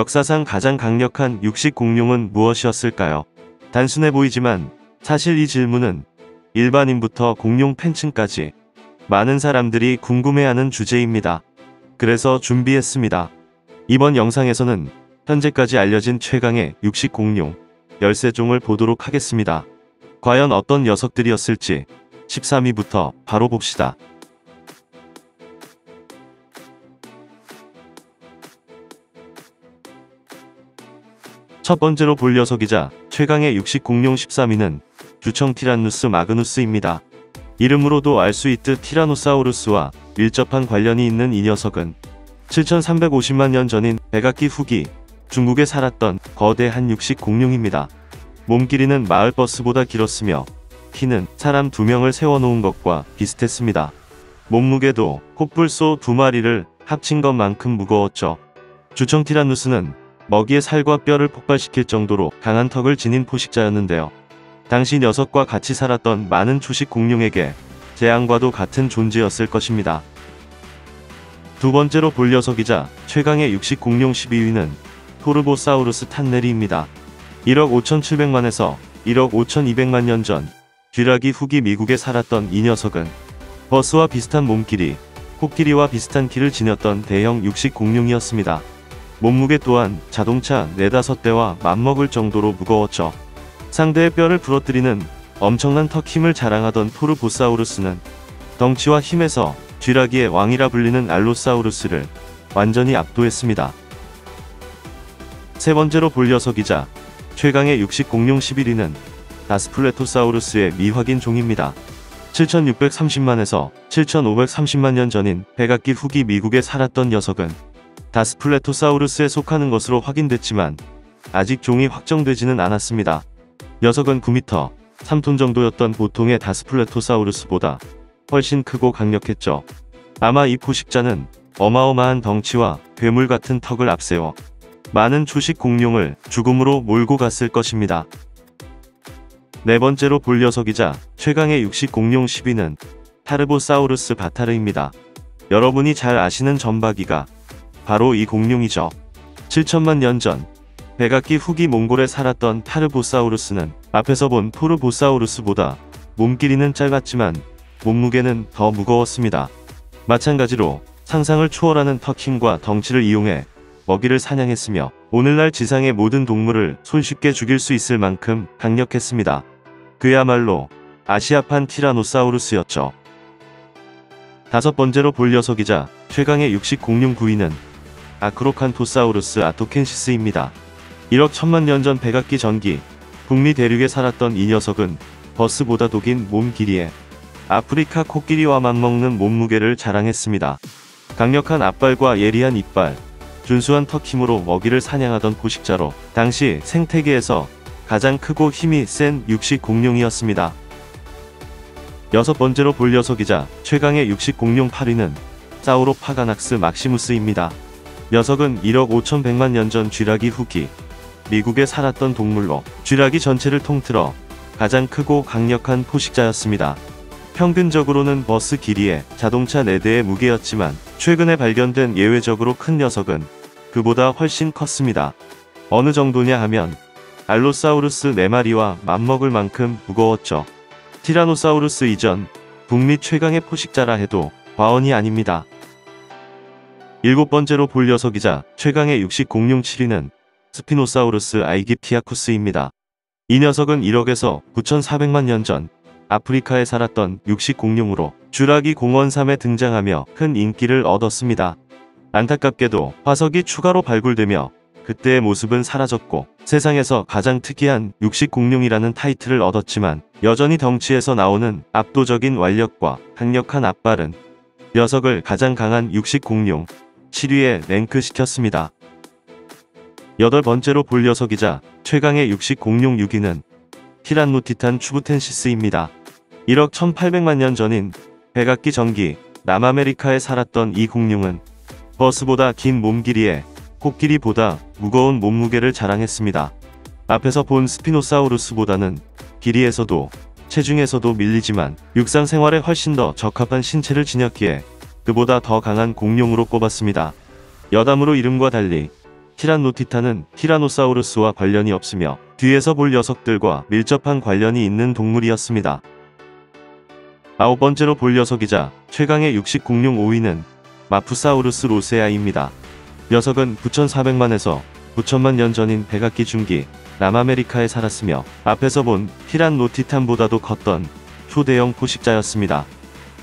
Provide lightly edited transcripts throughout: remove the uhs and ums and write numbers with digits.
역사상 가장 강력한 육식 공룡은 무엇이었을까요? 단순해 보이지만 사실 이 질문은 일반인부터 공룡 팬층까지 많은 사람들이 궁금해하는 주제입니다. 그래서 준비했습니다. 이번 영상에서는 현재까지 알려진 최강의 육식 공룡 13종을 보도록 하겠습니다. 과연 어떤 녀석들이었을지 13위부터 바로 봅시다. 첫 번째로 볼 녀석이자 최강의 육식 공룡 13위는 주청 티란누스 마그누스입니다. 이름으로도 알 수 있듯 티라노사우루스와 밀접한 관련이 있는 이 녀석은 7350만 년 전인 백악기 후기 중국에 살았던 거대한 육식 공룡입니다. 몸 길이는 마을 버스보다 길었으며 키는 사람 2명을 세워놓은 것과 비슷했습니다. 몸무게도 코뿔소 2마리를 합친 것만큼 무거웠죠. 주청 티라누스는 먹이의 살과 뼈를 폭발시킬 정도로 강한 턱을 지닌 포식자였는데요. 당시 녀석과 같이 살았던 많은 초식 공룡에게 재앙과도 같은 존재였을 것입니다. 두 번째로 볼 녀석이자 최강의 육식 공룡 12위는 토르보사우루스 탄네리입니다. 1억 5700만에서 1억 5200만 년 전 쥐라기 후기 미국에 살았던 이 녀석은 버스와 비슷한 몸길이, 코끼리와 비슷한 키를 지녔던 대형 육식 공룡이었습니다. 몸무게 또한 자동차 4~5대와 맞먹을 정도로 무거웠죠. 상대의 뼈를 부러뜨리는 엄청난 턱 힘을 자랑하던 토르보사우루스는 덩치와 힘에서 쥐라기의 왕이라 불리는 알로사우루스를 완전히 압도했습니다. 세 번째로 볼 녀석이자 최강의 육식 공룡 11위는 다스플레토사우루스의 미확인 종입니다. 7630만에서 7530만 년 전인 백악기 후기 미국에 살았던 녀석은 다스플레토사우루스에 속하는 것으로 확인됐지만 아직 종이 확정되지는 않았습니다. 녀석은 9m, 3톤 정도였던 보통의 다스플레토사우루스보다 훨씬 크고 강력했죠. 아마 이 포식자는 어마어마한 덩치와 괴물 같은 턱을 앞세워 많은 초식 공룡을 죽음으로 몰고 갔을 것입니다. 네 번째로 볼 녀석이자 최강의 육식 공룡 10위는 타르보사우루스 바타르입니다. 여러분이 잘 아시는 점박이가 바로 이 공룡이죠. 7천만 년 전 백악기 후기 몽골에 살았던 타르보사우루스는 앞에서 본 토르보사우루스보다 몸 길이는 짧았지만 몸무게는 더 무거웠습니다. 마찬가지로 상상을 초월하는 턱 힘과 덩치를 이용해 먹이를 사냥했으며 오늘날 지상의 모든 동물을 손쉽게 죽일 수 있을 만큼 강력했습니다. 그야말로 아시아판 티라노사우루스였죠. 다섯 번째로 볼 녀석이자 최강의 육식 공룡 9위는 아크로칸토사우루스 아토켄시스입니다. 1억 1000만 년 전 백악기 전기 북미 대륙에 살았던 이 녀석은 버스보다도 긴 몸 길이에 아프리카 코끼리와 맞먹는 몸무게를 자랑했습니다. 강력한 앞발과 예리한 이빨, 준수한 턱 힘으로 먹이를 사냥하던 포식자로 당시 생태계에서 가장 크고 힘이 센 육식 공룡이었습니다. 여섯 번째로 볼 녀석이자 최강의 육식 공룡 8위는 사우로파가낙스 막시무스입니다. 녀석은 1억 5100만 년 전 쥐라기 후기 미국에 살았던 동물로 쥐라기 전체를 통틀어 가장 크고 강력한 포식자였습니다. 평균적으로는 버스 길이에 자동차 4대의 무게였지만 최근에 발견된 예외적으로 큰 녀석은 그보다 훨씬 컸습니다. 어느 정도냐 하면 알로사우루스 4마리와 맞먹을 만큼 무거웠죠. 티라노사우루스 이전 북미 최강의 포식자라 해도 과언이 아닙니다. 일곱 번째로 볼 녀석이자 최강의 육식 공룡 7위는 스피노사우루스 아이깁티아쿠스입니다. 이 녀석은 1억에서 9400만 년 전 아프리카에 살았던 육식 공룡으로 쥐라기 공원 3에 등장하며 큰 인기를 얻었습니다. 안타깝게도 화석이 추가로 발굴되며 그때의 모습은 사라졌고 세상에서 가장 특이한 육식 공룡이라는 타이틀을 얻었지만 여전히 덩치에서 나오는 압도적인 완력과 강력한 앞발은 녀석을 가장 강한 육식 공룡 7위에 랭크시켰습니다. 여덟 번째로 볼 녀석이자 최강의 육식 공룡 6위는 티란노티탄 추부텐시스입니다. 1억 1800만 년 전인 백악기 전기 남아메리카에 살았던 이 공룡은 버스보다 긴 몸 길이에 코끼리보다 무거운 몸무게를 자랑했습니다. 앞에서 본 스피노사우루스보다는 길이에서도 체중에서도 밀리지만 육상 생활에 훨씬 더 적합한 신체를 지녔기에 그보다 더 강한 공룡으로 꼽았습니다. 여담으로 이름과 달리 티란노티타는 티라노사우루스와 관련이 없으며 뒤에서 볼 녀석들과 밀접한 관련이 있는 동물이었습니다. 아홉 번째로 볼 녀석이자 최강의 육식 공룡 5위는 마푸사우루스 로세아입니다. 녀석은 9,400만에서 9천만 년 전인 백악기 중기 남아메리카에 살았으며 앞에서 본 티란노티탄보다도 컸던 초대형 포식자였습니다.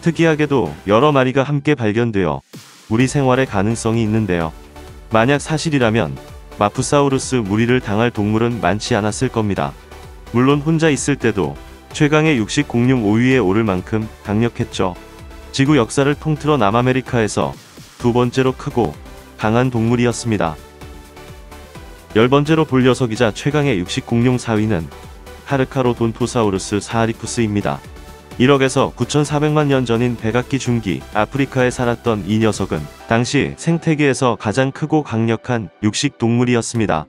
특이하게도 여러 마리가 함께 발견되어 우리 생활에 가능성이 있는데요. 만약 사실이라면 마푸사우루스 무리를 당할 동물은 많지 않았을 겁니다. 물론 혼자 있을 때도 최강의 육식 공룡 5위에 오를 만큼 강력했죠. 지구 역사를 통틀어 남아메리카에서 두 번째로 크고 강한 동물이었습니다. 열 번째로 볼 녀석이자 최강의 육식 공룡 4위는 카르카로돈토사우루스 사하리쿠스입니다. 1억에서 9,400만 년 전인 백악기 중기 아프리카에 살았던 이 녀석은 당시 생태계에서 가장 크고 강력한 육식 동물이었습니다.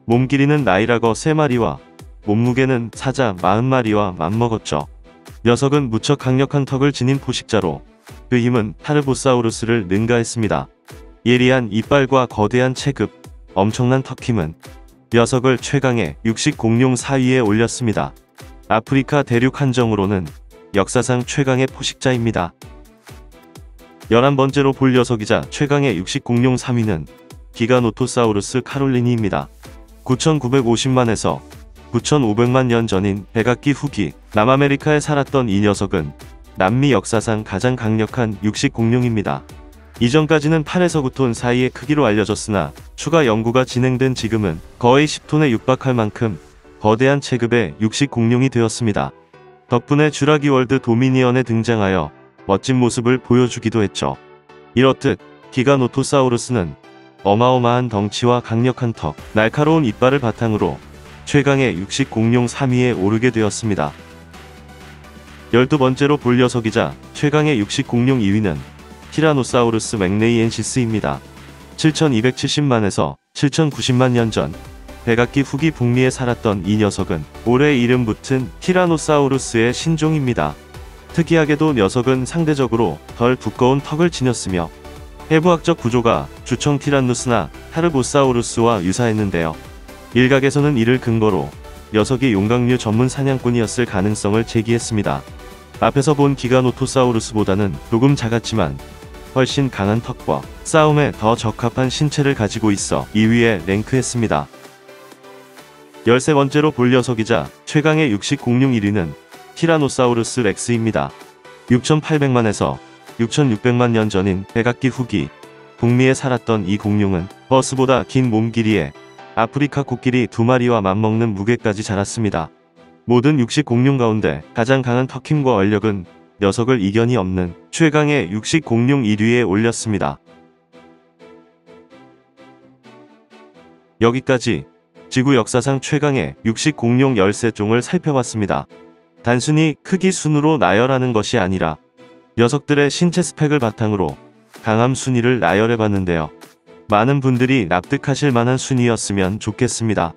몸 길이는 나이라거 3마리와 몸무게는 사자 40마리와 맞먹었죠. 녀석은 무척 강력한 턱을 지닌 포식자로 그 힘은 타르보사우루스를 능가했습니다. 예리한 이빨과 거대한 체급, 엄청난 턱 힘은 녀석을 최강의 육식 공룡 4위에 올렸습니다. 아프리카 대륙 한정으로는 역사상 최강의 포식자입니다. 11번째로 볼 녀석이자 최강의 육식 공룡 3위는 기가노토사우루스 카롤리니입니다. 9,950만에서 9,500만 년 전인 백악기 후기 남아메리카에 살았던 이 녀석은 남미 역사상 가장 강력한 육식 공룡입니다. 이전까지는 8에서 9톤 사이의 크기로 알려졌으나 추가 연구가 진행된 지금은 거의 10톤에 육박할 만큼 거대한 체급의 육식 공룡이 되었습니다. 덕분에 쥬라기 월드 도미니언에 등장하여 멋진 모습을 보여주기도 했죠. 이렇듯 기가노토사우루스는 어마어마한 덩치와 강력한 턱, 날카로운 이빨을 바탕으로 최강의 육식 공룡 3위에 오르게 되었습니다. 12번째로 볼 녀석이자 최강의 육식 공룡 2위는 티라노사우루스 맥레이엔시스입니다. 7,270만에서 7,090만 년 전 백악기 후기 북미에 살았던 이 녀석은 올해 이름 붙은 티라노사우루스의 신종입니다. 특이하게도 녀석은 상대적으로 덜 두꺼운 턱을 지녔으며 해부학적 구조가 주청 티란누스나 타르보사우루스와 유사했는데요. 일각에서는 이를 근거로 녀석이 용광류 전문 사냥꾼이었을 가능성을 제기했습니다. 앞에서 본 기가노토사우루스보다는 조금 작았지만 훨씬 강한 턱과 싸움에 더 적합한 신체를 가지고 있어 2위에 랭크했습니다. 13번째로 볼 녀석이자 최강의 육식 공룡 1위는 티라노사우루스 렉스입니다. 6,800만에서 6,600만 년 전인 백악기 후기 북미에 살았던 이 공룡은 버스보다 긴 몸 길이에 아프리카 코끼리 2마리와 맞먹는 무게까지 자랐습니다. 모든 육식 공룡 가운데 가장 강한 턱힘과 얼력은 녀석을 이견이 없는 최강의 육식 공룡 1위에 올렸습니다. 여기까지 지구 역사상 최강의 육식 공룡 13종을 살펴봤습니다. 단순히 크기 순으로 나열하는 것이 아니라 녀석들의 신체 스펙을 바탕으로 강함 순위를 나열해봤는데요. 많은 분들이 납득하실 만한 순위였으면 좋겠습니다.